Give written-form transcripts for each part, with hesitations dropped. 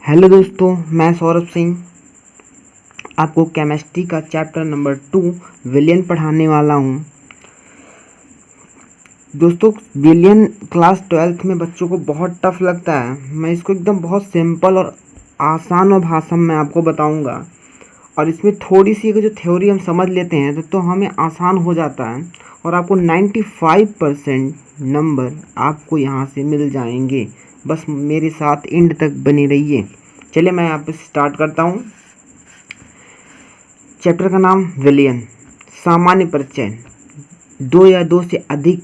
Hello दोस्तों, मैं सौरभ सिंह आपको केमिस्ट्री का चैप्टर नंबर 2 विलियन पढ़ाने वाला हूँ। दोस्तों, विलियन क्लास 12th में बच्चों को बहुत टफ लगता है। मैं इसको एकदम बहुत सिंपल और आसान और भाषा में आपको बताऊंगा, और इसमें थोड़ी सी अगर जो थ्योरी हम समझ लेते हैं तो हमें आसान हो जाता है और आपको 95% नंबर आपको यहाँ से मिल जाएंगे। बस मेरे साथ एंड तक बने रहिए। चलिए मैं यहाँ पे स्टार्ट करता हूँ। चैप्टर का नाम विलियन। सामान्य परिचय। दो या दो से अधिक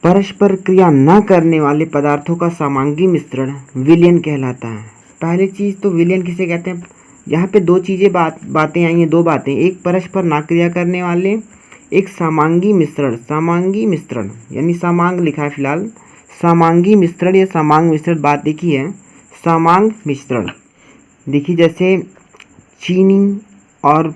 परस्पर क्रिया न करने वाले पदार्थों का समांगी मिश्रण विलियन कहलाता है। पहली चीज़ तो विलियन किसे कहते हैं? यहाँ पे दो चीज़ें बातें आई हैं, दो बातें। एक परस्पर ना क्रिया करने वाले, एक समांगी मिश्रण। समांगी मिश्रण यानी समांग लिखा है फिलहाल। समांगी मिश्रण या समांग मिश्रण बात देखी है। समांग मिश्रण देखिए, जैसे चीनी और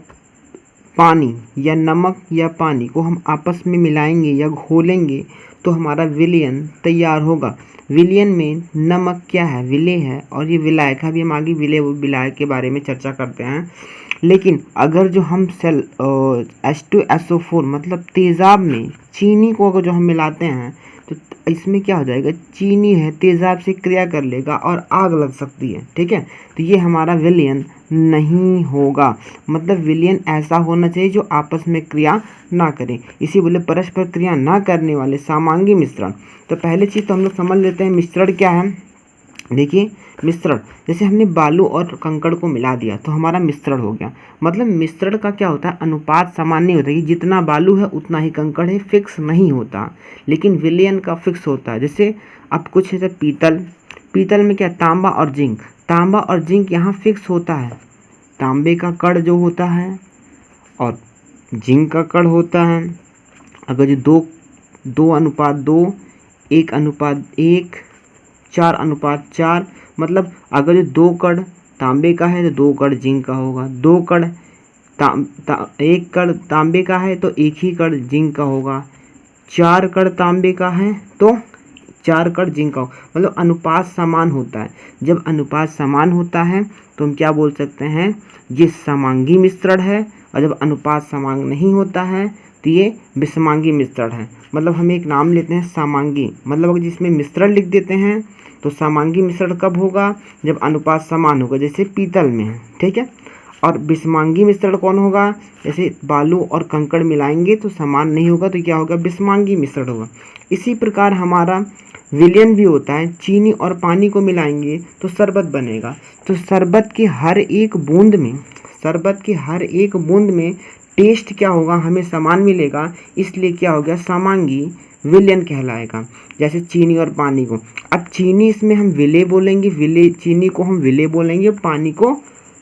पानी या नमक या पानी को हम आपस में मिलाएंगे या घोलेंगे तो हमारा विलयन तैयार होगा। विलयन में नमक क्या है? विलेय है, और ये विलायक है। अभी हम आगे विलेय विलायक के बारे में चर्चा करते हैं। लेकिन अगर जो हम H2SO4 मतलब तेज़ाब में चीनी को अगर जो हम मिलाते हैं तो इसमें क्या हो जाएगा? चीनी है तेज़ाब से क्रिया कर लेगा और आग लग सकती है। ठीक है, तो ये हमारा विलयन नहीं होगा। मतलब विलयन ऐसा होना चाहिए जो आपस में क्रिया ना करें, इसी बोले परस्पर क्रिया ना करने वाले समांगी मिश्रण। तो पहले चीज़ तो हम लोग समझ लेते हैं मिश्रण क्या है। देखिए, मिश्रण जैसे हमने बालू और कंकड़ को मिला दिया तो हमारा मिश्रण हो गया। मतलब मिश्रण का क्या होता है? अनुपात समान नहीं होता कि जितना बालू है उतना ही कंकड़ है, फिक्स नहीं होता। लेकिन विलयन का फिक्स होता है। जैसे अब कुछ जैसे पीतल में क्या? तांबा और जिंक। तांबा और जिंक यहाँ फिक्स होता है। तांबे का कण जो होता है और जिंक का कण होता है। अगर जो 2:2, 1:1, 4:4, मतलब अगर जो 2 कण तांबे का है तो 2 कण जिंक का होगा। 2 कण एक कण तांबे का है तो एक ही कण जिंक का होगा। 4 कण तांबे का है तो 4 कण जिंक का होगा। मतलब अनुपात समान होता है। जब अनुपात समान होता है तो हम क्या बोल सकते हैं? ये समांगी मिश्रण है। और जब अनुपात समान नहीं होता है तो ये विषमांगी मिश्रण है। मतलब हम एक नाम लेते हैं समांगी। मतलब अगर जिसमें मिश्रण लिख देते हैं तो समांगी मिश्रण कब होगा? जब अनुपात समान होगा, जैसे पीतल में है। ठीक है, और विषमांगी मिश्रण कौन होगा? जैसे बालू और कंकड़ मिलाएंगे तो समान नहीं होगा तो क्या होगा? विषमांगी मिश्रण होगा। इसी प्रकार हमारा विलयन भी होता है। चीनी और पानी को मिलाएंगे तो शरबत बनेगा। तो शरबत की हर एक बूंद में टेस्ट क्या होगा? हमें समान मिलेगा, इसलिए क्या हो गया? समांगी विलयन कहलाएगा। जैसे चीनी और पानी को, अब चीनी इसमें हम विलेय बोलेंगे, चीनी को हम विलेय बोलेंगे, पानी को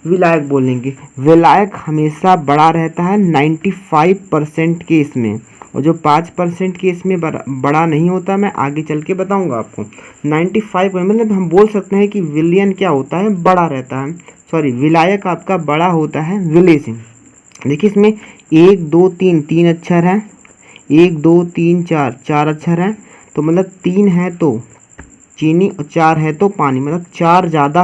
विलायक बोलेंगे। विलायक हमेशा बड़ा रहता है 95% केस में, और जो 5% केस में बड़ा नहीं होता। मैं आगे चल के बताऊंगा आपको। 95 मतलब हम बोल सकते हैं कि विलयन क्या होता है? बड़ा रहता है। सॉरी, विलायक आपका बड़ा होता है विलेय से। देखिए, इसमें 1 2 3 3 अक्षर है। 1 2 3 4 4 अक्षर है। तो मतलब 3 है तो चीनी और 4 है तो पानी। मतलब 4 ज़्यादा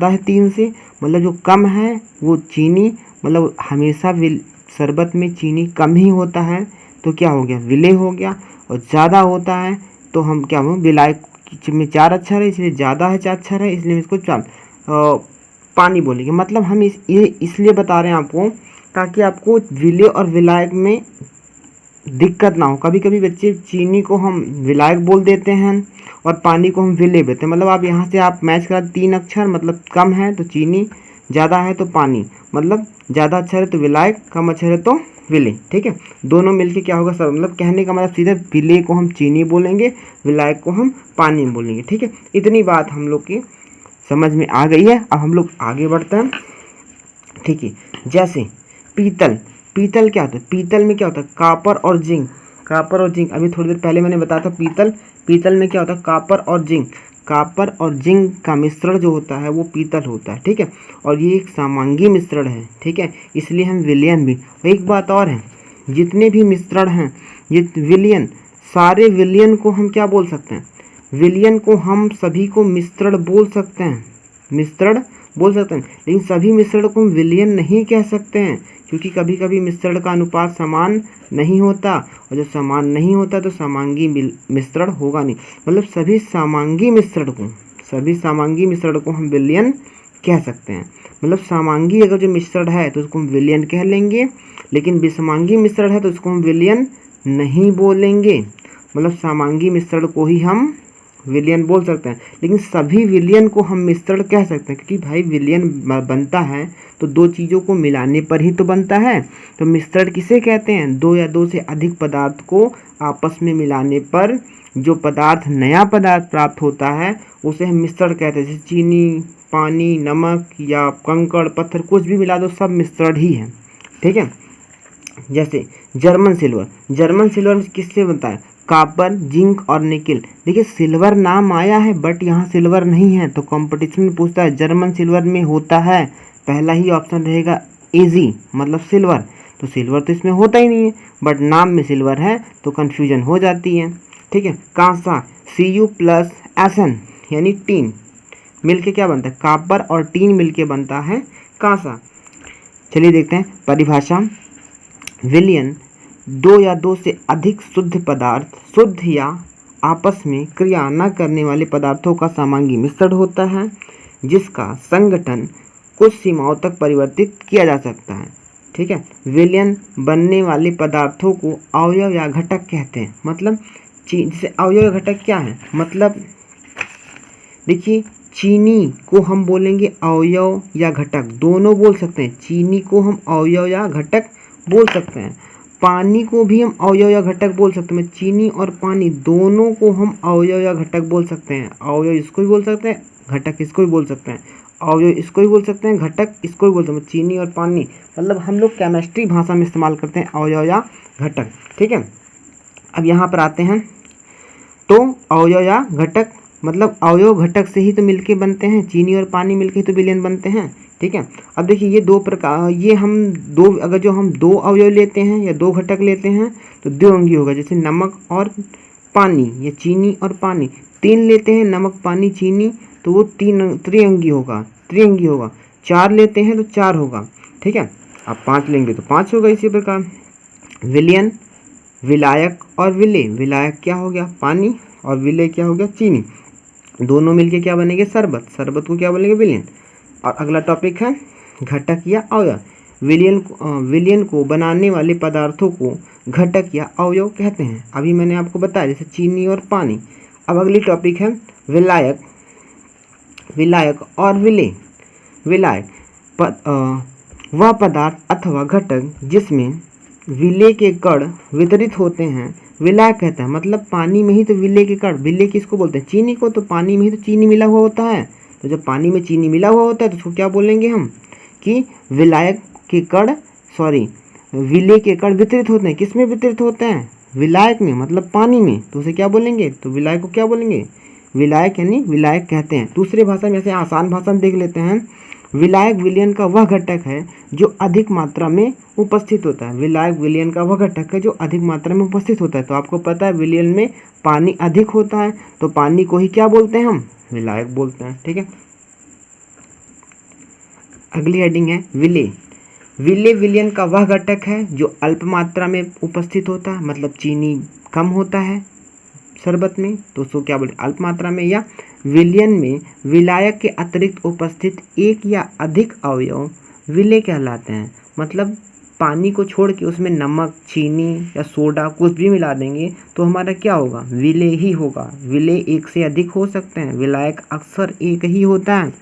है 3 से। मतलब जो कम है वो चीनी, मतलब हमेशा शरबत में चीनी कम ही होता है तो क्या हो गया? विलेय हो गया। और ज़्यादा होता है तो हम क्या हो? विलायक में 4 अक्षर है इसलिए ज़्यादा है 4 अक्षर है, इसलिए इसको पानी बोलेंगे। मतलब हम ये इसलिए बता रहे हैं आपको ताकि आपको विलेय और विलायक में दिक्कत ना हो। कभी कभी बच्चे चीनी को हम विलायक बोल देते हैं और पानी को हम विलेय बोलते हैं। मतलब आप यहाँ से आप मैच करा 3 अक्षर, मतलब कम है तो चीनी, ज़्यादा है तो पानी। मतलब ज़्यादा अक्षर है तो विलायक, कम अक्षर है तो विलेय। ठीक है, दोनों मिलके क्या होगा सर? मतलब कहने का मतलब सीधे विलेय को हम चीनी बोलेंगे, विलायक को हम पानी बोलेंगे। ठीक है, इतनी बात हम लोग की समझ में आ गई है। अब हम लोग आगे बढ़ते हैं। ठीक है, जैसे पीतल क्या होता है? पीतल में क्या होता है? कॉपर और जिंक। अभी थोड़ी देर पहले मैंने बताया था पीतल में क्या होता है? कॉपर और जिंक का मिश्रण जो होता है वो पीतल होता है। ठीक है, और ये एक समांगी मिश्रण है। ठीक है, इसलिए हम विलयन भी। एक बात और है, जितने भी मिश्रण हैं ये विलयन, सारे विलयन को हम क्या बोल सकते हैं? विलयन को हम सभी को मिश्रण बोल सकते हैं, मिश्रण बोल सकते हैं, लेकिन सभी मिश्रण को हम विलयन नहीं कह सकते हैं, क्योंकि कभी कभी मिश्रण का अनुपात समान नहीं होता, और जब समान नहीं होता तो समांगी मिश्रण होगा नहीं। मतलब सभी समांगी मिश्रण को हम विलयन कह सकते हैं। मतलब समांगी अगर जो मिश्रण है तो उसको हम विलयन कह लेंगे, लेकिन विषमांगी मिश्रण है तो उसको हम विलयन नहीं बोलेंगे। मतलब समांगी मिश्रण को ही हम विलयन बोल सकते हैं, लेकिन सभी विलयन को हम मिश्रण कह सकते हैं, क्योंकि भाई विलयन बनता है तो दो चीज़ों को मिलाने पर ही तो बनता है। तो मिश्रण किसे कहते हैं? दो या दो से अधिक पदार्थ को आपस में मिलाने पर जो पदार्थ नया पदार्थ प्राप्त होता है उसे हम मिश्रण कहते हैं। जैसे चीनी, पानी, नमक या कंकड़ पत्थर कुछ भी मिला दो, सब मिश्रण ही है। ठीक है। जैसे जर्मन सिल्वर में किससे बनता है? कॉपर, जिंक और निकिल। देखिए सिल्वर नाम आया है बट यहाँ सिल्वर नहीं है, तो कंपटीशन में पूछता है जर्मन सिल्वर में होता है, पहला ही ऑप्शन रहेगा एजी मतलब सिल्वर। तो सिल्वर तो इसमें होता ही नहीं है, बट नाम में सिल्वर है तो कन्फ्यूजन हो जाती है। ठीक है। कांसा, Cu+Sn यानी टीन मिलके क्या बनता है? कॉपर और टीन मिलके बनता है कांसा। चलिए देखते हैं परिभाषा। विलयन दो या दो से अधिक शुद्ध पदार्थ, शुद्ध या आपस में क्रिया न करने वाले पदार्थों का समांगी मिश्रण होता है, जिसका संगठन कुछ सीमाओं तक परिवर्तित किया जा सकता है। ठीक है। विलयन बनने वाले पदार्थों को अवयव या घटक कहते हैं। मतलब जैसे अवयव या घटक क्या है? मतलब देखिए चीनी को हम बोलेंगे अवयव या घटक, दोनों बोल सकते हैं। चीनी को हम अवयव या घटक बोल सकते हैं, पानी को भी हम अवयव या घटक बोल सकते हैं। चीनी और पानी दोनों को हम अवयव या घटक बोल सकते हैं। अवयव इसको भी बोल सकते हैं, घटक इसको भी बोल सकते हैं। अवयव इसको भी बोल सकते हैं, घटक इसको भी बोल सकते हैं। चीनी और पानी मतलब हम लोग केमिस्ट्री भाषा में इस्तेमाल करते हैं अवयव या घटक। ठीक है। अब यहाँ पर आते हैं, तो अवयव या घटक मतलब अवयव घटक से ही तो मिलके बनते हैं, चीनी और पानी मिलके ही तो विलयन बनते हैं। ठीक है। अब देखिए ये दो प्रकार, ये हम दो, अगर जो हम दो अवयव लेते हैं या दो घटक लेते हैं तो द्विअंगी होगा। जैसे नमक और पानी या चीनी और पानी, तीन लेते हैं नमक, पानी, चीनी, तो वो त्रिअंगी होगा। चार लेते हैं तो चार होगा। ठीक है। अब पाँच लेंगे तो पाँच होगा। इसी प्रकार विलयन, विलायक और विलेय। विलायक क्या हो गया? पानी, और विलेय क्या हो गया? चीनी। दोनों मिलके क्या बनेंगे? शरबत। शरबत को क्या बोलेंगे? विलयन। और अगला टॉपिक है घटक या अवयव। विलयन को बनाने वाले पदार्थों को घटक या अवयव कहते हैं। अभी मैंने आपको बताया जैसे चीनी और पानी। अब अगली टॉपिक है विलायक और विलेय। विलायक वह पदार्थ अथवा घटक जिसमें विलेय के कण वितरित होते हैं विलायक कहता है। मतलब पानी में ही तो विलेय के कण, विलेय किसको बोलते हैं? चीनी को। तो पानी में ही तो चीनी मिला हुआ होता है, तो जब पानी में चीनी मिला हुआ होता है तो उसको क्या बोलेंगे हम? कि विलायक के कण, विलेय के कण वितरित होते हैं। किस में वितरित होते हैं? विलायक में, मतलब पानी में। तो उसे क्या बोलेंगे? तो विलायक को क्या बोलेंगे? विलायक यानी विलायक कहते हैं। दूसरे भाषा में, ऐसे आसान भाषा में देख लेते हैं। विलायक विलयन का वह घटक है जो अधिक मात्रा में उपस्थित होता है। विलायक विलयन का वह घटक है जो अधिक मात्रा में उपस्थित होता है। तो आपको पता है विलयन में पानी अधिक होता है, तो पानी को ही क्या बोलते हैं हम? विलायक बोलते हैं। ठीक है। अगली हेडिंग है विलेय। विलेय विलयन का वह घटक है जो अल्प मात्रा में उपस्थित होता है। मतलब चीनी कम होता है शरबत में, तो उसको क्या बोलते हैं? अल्प मात्रा में। या विलयन में विलायक के अतिरिक्त उपस्थित एक या अधिक अवयव विलेय कहलाते हैं। मतलब पानी को छोड़ के उसमें नमक, चीनी या सोडा कुछ भी मिला देंगे तो हमारा क्या होगा? विलेय ही होगा। विलेय एक से अधिक हो सकते हैं, विलायक अक्सर एक ही होता है।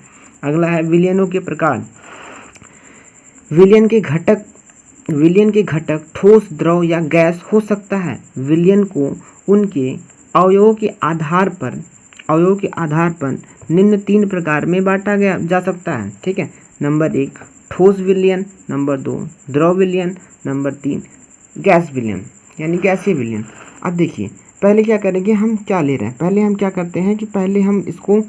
अगला है विलयनों के प्रकार। विलयन के घटक ठोस, द्रव या गैस हो सकता है। विलयन को उनके अवयवों के आधार पर निम्न तीन प्रकार में बांटा जा सकता है। ठीक है। नंबर 1 ठोस विलयन, नंबर 2 द्रव विलयन, नंबर 3 गैस विलयन यानी गैसीय विलयन। अब देखिए पहले क्या करेंगे, हम क्या ले रहे हैं, पहले हम क्या करते हैं कि पहले हम इसको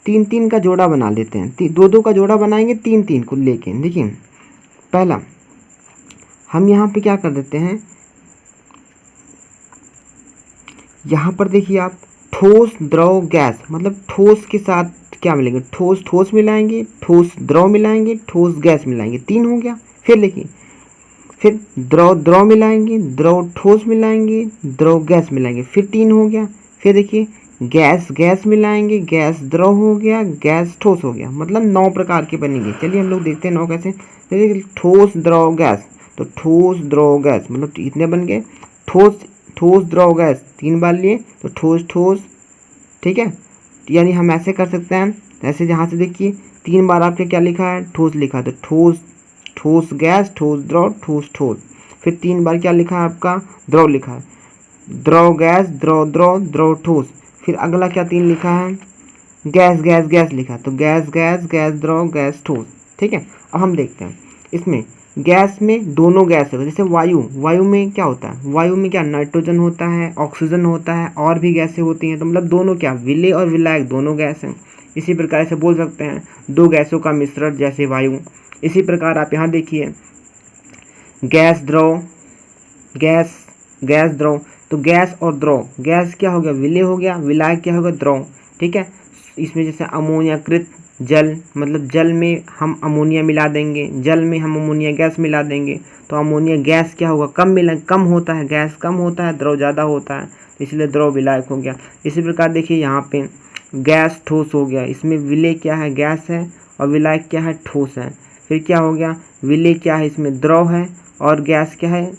3-3 का जोड़ा बना लेते हैं। 2-2 का जोड़ा बनाएंगे 3-3 को लेके। देखिए पहला हम यहाँ पे क्या कर देते हैं, यहाँ पर देखिए आप ठोस द्रव गैस, मतलब ठोस के साथ क्या मिलेंगे, ठोस ठोस मिलाएंगे, ठोस द्रव मिलाएंगे, ठोस गैस मिलाएंगे, 3 हो गया। फिर देखिए, फिर द्रव द्रव मिलाएंगे, द्रव ठोस मिलाएंगे, द्रव गैस मिलाएंगे, फिर 3 हो गया। फिर देखिए, गैस गैस मिलाएंगे, गैस द्रव हो गया, गैस ठोस हो गया, मतलब 9 प्रकार के बनेंगे। चलिए हम लोग देखते हैं 9 कैसे। देखिए, ठोस द्रव गैस, तो ठोस द्रव गैस मतलब कितने बन गए, ठोस ठोस द्रव गैस 3 बार लिए तो ठोस ठोस, ठीक है। यानी हम ऐसे कर सकते हैं, ऐसे यहाँ से देखिए 3 बार आपके क्या लिखा है, ठोस लिखा है, तो ठोस ठोस गैस, ठोस द्रव, ठोस ठोस। फिर 3 बार क्या लिखा है आपका, द्रव लिखा है, द्रव गैस, द्रव द्रव, द्रव ठोस। फिर अगला क्या 3 लिखा है, गैस गैस गैस लिखा है, तो गैस गैस, गैस द्रव, गैस ठोस, ठीक है। अब हम देखते हैं इसमें, गैस में दोनों गैस होता है, जैसे वायु, वायु में क्या होता है, वायु में क्या नाइट्रोजन होता है, ऑक्सीजन होता है, और भी गैसें होती हैं, तो मतलब दोनों क्या, विलेय और विलायक दोनों गैस हैं। इसी प्रकार से बोल सकते हैं दो गैसों का मिश्रण जैसे वायु। इसी प्रकार आप यहाँ देखिए, गैस द्रव, गैस गैस द्रव, तो गैस और द्रव, गैस क्या हो गया, विलेय हो गया, विलायक क्या हो गया, द्रव, ठीक है। इसमें जैसे अमोनियाकृत जल, मतलब जल में हम अमोनिया मिला देंगे, जल में हम अमोनिया गैस मिला देंगे, तो अमोनिया गैस क्या होगा, कम होता है, गैस कम होता है, द्रव ज़्यादा होता है, इसलिए द्रव विलायक हो गया। इसी प्रकार देखिए यहाँ पे गैस ठोस हो गया, इसमें विलेय क्या है, गैस है, और विलायक क्या है, ठोस है। फिर क्या हो गया, विलेय क्या है, इसमें द्रव है, और गैस क्या है,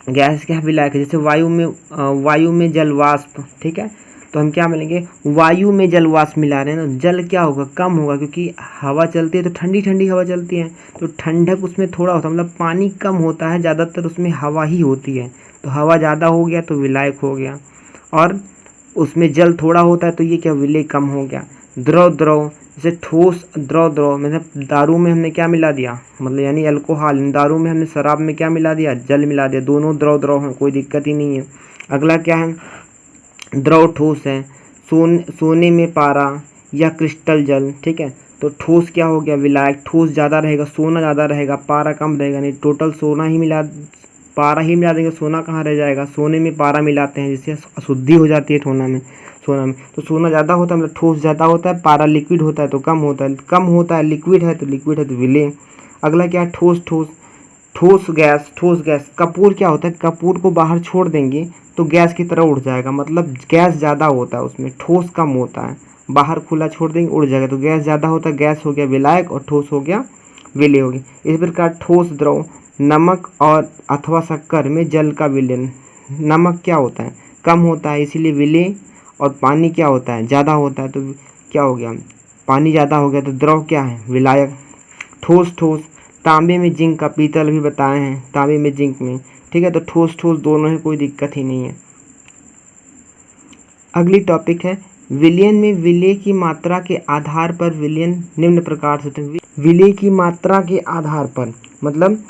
गैस क्या है, विलायक है। जैसे वायु में जल वाष्प, ठीक है, तो हम क्या मिलेंगे, वायु में जल वाष्प मिला रहे हैं ना, जल क्या होगा, कम होगा, क्योंकि हवा चलती है तो ठंडी ठंडी हवा चलती है, तो ठंडक उसमें थोड़ा होता है, मतलब पानी कम होता है, ज़्यादातर उसमें हवा ही होती है, तो हवा ज़्यादा हो गया तो विलायक हो गया, और उसमें जल थोड़ा होता है तो ये क्या, विलेय कम हो गया। द्रव द्रव, जैसे ठोस द्रव द्रव, मतलब दारू में हमने क्या मिला दिया, मतलब यानी अल्कोहल, दारू में हमने शराब में क्या मिला दिया, जल मिला दिया, दोनों द्रव द्रव हैं, कोई दिक्कत ही नहीं है। अगला क्या है, द्रव ठोस है, सोने में पारा या क्रिस्टल जल, ठीक है, तो ठोस क्या हो गया, विलायक, ठोस ज़्यादा रहेगा, सोना ज़्यादा रहेगा, पारा कम रहेगा, नहीं टोटल सोना ही मिला, पारा ही मिला देंगे, सोना कहाँ रह जाएगा, सोने में पारा मिलाते हैं जिससे अशुद्धि हो जाती है सोना में, तो सोना ज़्यादा होता है, मतलब ठोस ज़्यादा होता है, पारा लिक्विड होता है तो कम होता है, लिक्विड है तो विलेय। अगला क्या है, ठोस ठोस, ठोस गैस, कपूर क्या होता है, कपूर को बाहर छोड़ देंगे तो गैस की तरह उड़ जाएगा, मतलब गैस ज़्यादा होता है उसमें, ठोस कम होता है, बाहर खुला छोड़ देंगे उड़ जाएगा, तो गैस ज़्यादा होता है, गैस हो गया विलायक, और ठोस हो गया विलेय हो गया। इस प्रकार ठोस द्रव, नमक और अथवा शक्कर में जल का विलयन, नमक क्या होता है, कम होता है इसीलिए विलेय, और पानी क्या होता है, ज़्यादा होता है तो क्या हो गया, पानी ज़्यादा हो गया तो द्रव क्या है, विलायक। ठोस ठोस, तांबे में जिंक का, पीतल भी बताए हैं, तांबे में जिंक में, ठीक है, तो ठोस ठोस दोनों है, कोई दिक्कत ही नहीं है। अगली टॉपिक है, विलयन में विलेय की मात्रा के आधार पर विलयन निम्न प्रकार से होते हैं। विलेय की मात्रा के आधार पर मतलब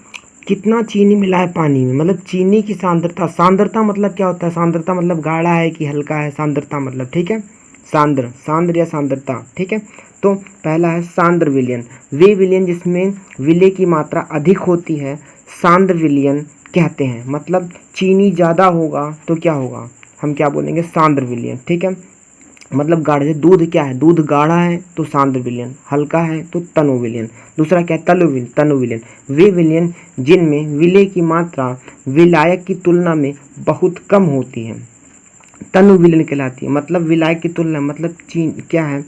कितना चीनी मिला है पानी में, मतलब चीनी की सांद्रता, सांद्रता मतलब क्या होता है, सांद्रता मतलब गाढ़ा है कि हल्का है, सांद्रता मतलब, ठीक है, सांद्र या सांद्रता, ठीक है। तो पहला है सांद्र विलयन, वे विलयन जिसमें विलेय की मात्रा अधिक होती है सांद्र विलयन कहते हैं, मतलब चीनी ज़्यादा होगा तो क्या होगा, हम क्या बोलेंगे, सांद्र विलयन, ठीक है, मतलब गाढ़ा, दूध क्या है, दूध गाढ़ा है तो सांद्र विलयन, हल्का है तो तनु विलयन। दूसरा क्या है, तनु विलयन, वे विलयन जिनमें विलेय की मात्रा विलायक की तुलना में बहुत कम होती है, तनु विलयन कहलाती है, मतलब विलायक की तुलना, मतलब क्या है,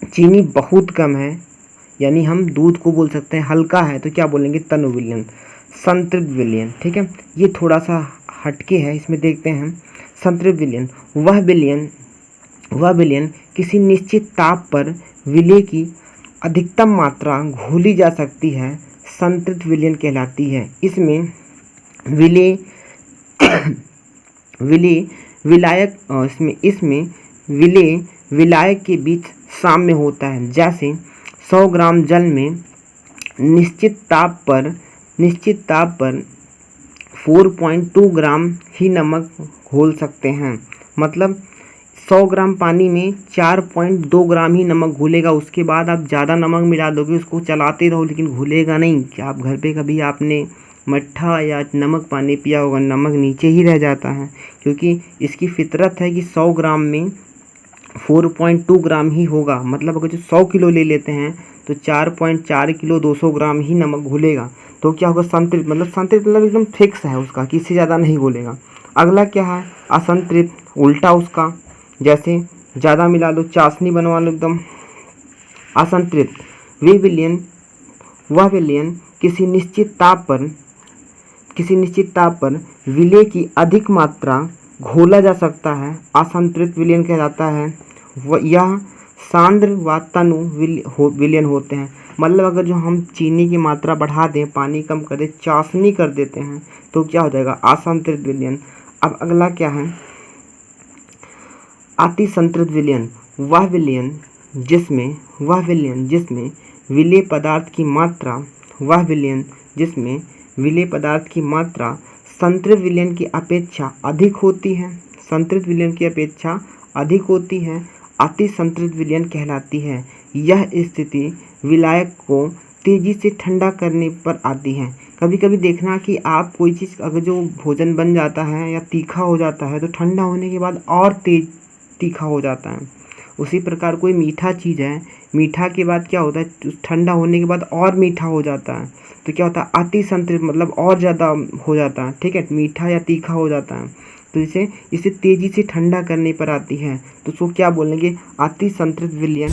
चीनी बहुत कम है, यानी हम दूध को बोल सकते हैं हल्का है तो क्या बोलेंगे, तनु विलयन। संतृप्त विलयन, ठीक है, ये थोड़ा सा हटके है, इसमें देखते हैं। संतृप्त विलयन, वह विलयन किसी निश्चित ताप पर विलेय की अधिकतम मात्रा घोली जा सकती है, संतृप्त विलयन कहलाती है। इसमें विलेय विलेय विलायक इसमें विलेय विलायक के बीच साम्य होता है, जैसे 100 ग्राम जल में निश्चित ताप पर 4.2 ग्राम ही नमक घोल सकते हैं, मतलब 100 ग्राम पानी में 4.2 ग्राम ही नमक घुलेगा, उसके बाद आप ज़्यादा नमक मिला दोगे, उसको चलाते रहो लेकिन घुलेगा नहीं। क्या आप घर पे कभी आपने मट्ठा या नमक पानी पिया होगा, नमक नीचे ही रह जाता है, क्योंकि इसकी फितरत है कि 100 ग्राम में 4.2 ग्राम ही होगा। मतलब अगर जो 100 किलो ले लेते हैं तो 4.4 किलो 200 ग्राम ही नमक घुलेगा। तो क्या होगा, संतृप्त मतलब एकदम फिक्स है उसका कि इससे ज़्यादा नहीं घुलेगा। अगला क्या है, असंतृप्त, उल्टा उसका, जैसे ज़्यादा मिला लो, चाशनी बनवा लो एकदम। असंतृप्त वह विलयन किसी निश्चित ताप पर विलेय की अधिक मात्रा घोला जा सकता है, असंतृप्त विलयन कहलाता है। यह सांद्र व तनु विलयन होते हैं। मतलब अगर जो हम चीनी की मात्रा बढ़ा दें, पानी कम कर दें, चाशनी कर देते हैं, तो क्या हो जाएगा, असंतृप्त विलयन। अब अगला क्या है, अति संतृप्त विलयन, वह विलयन जिसमें विलेय पदार्थ की मात्रा संतृप्त विलयन की अपेक्षा अधिक होती है, अति संतृप्त विलयन कहलाती है। यह स्थिति विलायक को तेजी से ठंडा करने पर आती है। कभी कभी देखना कि आप कोई चीज़, अगर जो भोजन बन जाता है या तीखा हो जाता है, तो ठंडा होने के बाद और तेज तीखा हो जाता है। उसी प्रकार कोई मीठा चीज़ है, मीठा के बाद क्या होता है, ठंडा होने के बाद और मीठा हो जाता है। तो क्या होता है, अति संतृप्त, मतलब और ज़्यादा हो जाता है, ठीक है, मीठा या तीखा हो जाता है। तो इसे तेज़ी से ठंडा करने पर आती है, तो उसको क्या बोलेंगे, अति संतृप्त विलयन।